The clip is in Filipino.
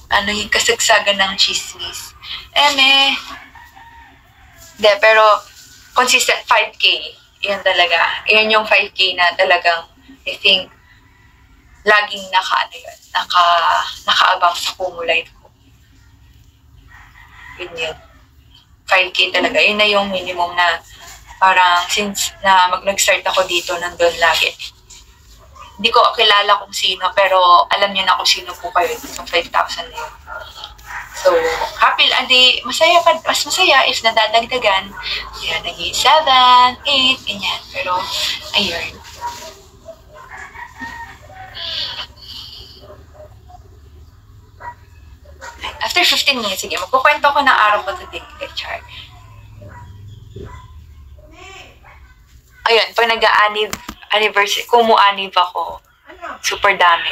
ano yung kasagsagan ng chismis. Hindi, pero consistent 5K. Yan talaga. Yan yung 5K na talagang, I think, laging nakaabang sa Kumu Life ko. Yun. 5K talaga. Yun na yung minimum na parang since na nag-start ako dito, nandun lagi. Hindi ko kilala kung sino, pero alam niyo na kung sino po kayo yung 5,000 na yun. So, happy, mas masaya if nadadagdagan. Kaya naging 7, 8, ganyan. Pero, ayun. After 15 minutes, sige, magkukwento ko ng araw ko today. Char. Ayun, pag nag-anniversary, Kumu-anniv ako, super dami.